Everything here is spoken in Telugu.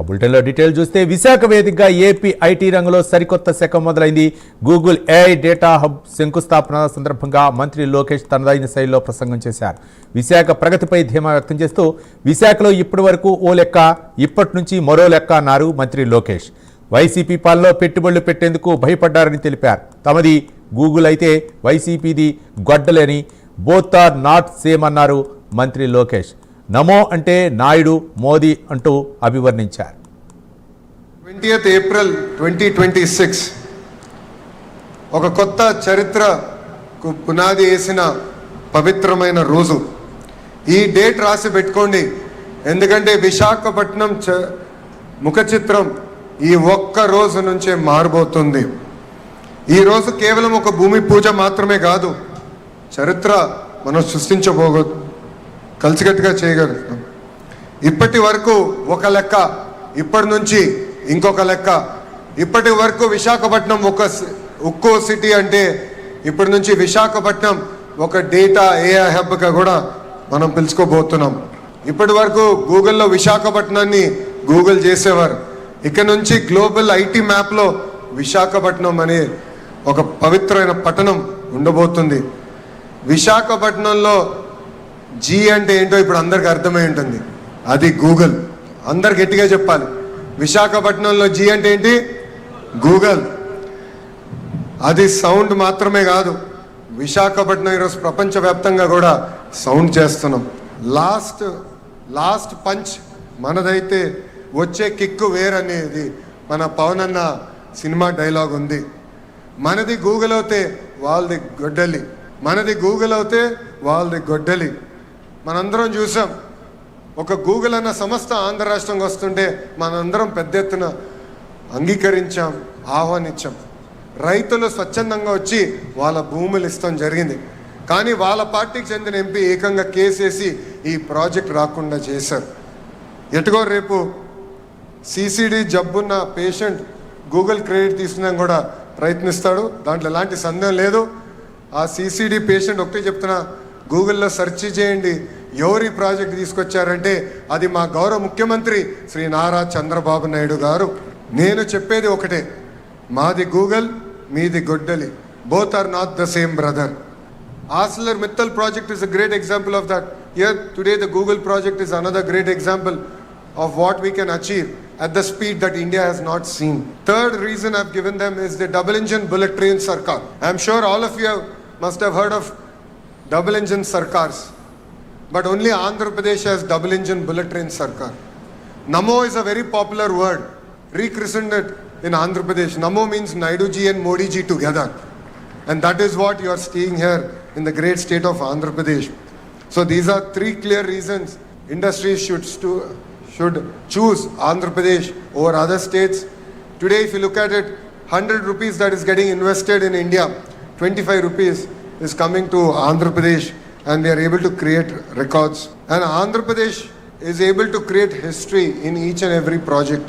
బులెటిన్లో డీటెయిల్ చూస్తే విశాఖ వేదికగా ఏపీ ఐటీ రంగంలో సరికొత్త శకం మొదలైంది. గూగుల్ ఏఐ డేటా హబ్ శంకుస్థాపన సందర్భంగా మంత్రి లోకేష్ తనదైన శైలిలో ప్రసంగం చేశారు. విశాఖ ప్రగతిపై ధీమా వ్యక్తం చేస్తూ విశాఖలో ఇప్పటి వరకు ఓ లెక్క, ఇప్పటి నుంచి మరో లెక్క అన్నారు మంత్రి లోకేష్. వైసీపీ పాలనలో పెట్టుబడులు పెట్టేందుకు భయపడ్డారని తెలిపారు. తమది గూగుల్ అయితే వైసీపీది గొడ్డలేని, బోత్ ఆర్ నాట్ సేమ్ అన్నారు మంత్రి లోకేష్. నమో అంటే నాయుడు, మోదీ అంటూ అభివర్ణించారు. 20th April 2026 ఒక కొత్త చరిత్రకు పునాది వేసిన పవిత్రమైన రోజు. ఈ డేట్ రాసి పెట్టుకోండి, ఎందుకంటే విశాఖపట్నం ముఖ చిత్రం ఈ ఒక్క రోజు నుంచే మారబోతుంది. ఈ రోజు కేవలం ఒక భూమి పూజ మాత్రమే కాదు, చరిత్ర మనం కలిసికట్టుగా చేయగలుగుతాం. ఇప్పటి వరకు ఒక లెక్క, ఇప్పటి నుంచి ఇంకొక లెక్క. ఇప్పటి వరకు విశాఖపట్నం ఒక్కో సిటీ అంటే ఇప్పటి నుంచి విశాఖపట్నం ఒక డేటా ఏఐ హబ్గా కూడా మనం పిలుచుకోబోతున్నాం. ఇప్పటి వరకు గూగుల్లో విశాఖపట్నాన్ని గూగుల్ చేసేవారు. ఇక్కడ నుంచి గ్లోబల్ ఐటీ మ్యాప్లో విశాఖపట్నం అనే ఒక పవిత్రమైన పట్టణం ఉండబోతుంది. విశాఖపట్నంలో జీ అంటే ఏంటో ఇప్పుడు అందరికి అర్థమై ఉంటుంది, అది గూగుల్. అందరు గట్టిగా చెప్పాలి, విశాఖపట్నంలో జీ అంటే ఏంటి? గూగుల్. అది సౌండ్ మాత్రమే కాదు, విశాఖపట్నం ఈరోజు ప్రపంచవ్యాప్తంగా కూడా సౌండ్ చేస్తున్నాం. లాస్ట్ పంచ్ మనదైతే వచ్చే కిక్కు వేరనేది మన పవన్ అన్న సినిమా డైలాగ్ ఉంది. మనది గూగుల్ అవుతే వాళ్ళది గొడ్డలి, మనది గూగుల్ అవుతే వాళ్ళది గొడ్డలి. మనందరం చూసాం, ఒక గూగుల్ అన్న సంస్థ ఆంధ్ర రాష్ట్రంగా వస్తుంటే మనందరం పెద్ద ఎత్తున అంగీకరించాం, ఆహ్వానించాం. రైతులు స్వచ్ఛందంగా వచ్చి వాళ్ళ భూములు ఇస్తాం జరిగింది. కానీ వాళ్ళ పార్టీకి చెందిన ఎంపీ ఏకంగా కేసేసి ఈ ప్రాజెక్ట్ రాకుండా చేశారు. ఎటుగో రేపు సిసిడి జబ్బున్న పేషెంట్ గూగుల్ క్రెడిట్ తీసుకున్నాం కూడా ప్రయత్నిస్తాడు, దాంట్లో ఎలాంటి సందేహం లేదు. ఆ సిసిడి పేషెంట్ ఒకటే చెప్తున్నా, గూగుల్లో సెర్చ్ చేయండి ఎవరి ప్రాజెక్ట్ తీసుకొచ్చారంటే అది మా గౌరవ ముఖ్యమంత్రి శ్రీ నారా చంద్రబాబు నాయుడు గారు. నేను చెప్పేది ఒకటే, మాది గూగుల్, మీది గొడ్డలి. Both are not the same brother. ArcelorMittal project is a great example of that. Here today the Google project is another great example of what we can achieve at the speed that India has not seen. Third reason I've given them is the double engine bullet train Sarkar. I'm sure all of you must have heard of double engine Sarkars, but only Andhra Pradesh has double engine bullet train Sarkar. Namo is a very popular word, rechristened it in Andhra Pradesh. Namo means Naidu ji and Modi ji together, and that is what you are seeing here in the great state of Andhra Pradesh. So these are three clear reasons industries should choose Andhra Pradesh over other states. Today if you look at it, 100 rupees that is getting invested in India, 25 rupees is coming to Andhra Pradesh, and they are able to create records. And Andhra Pradesh is able to create history in each and every project.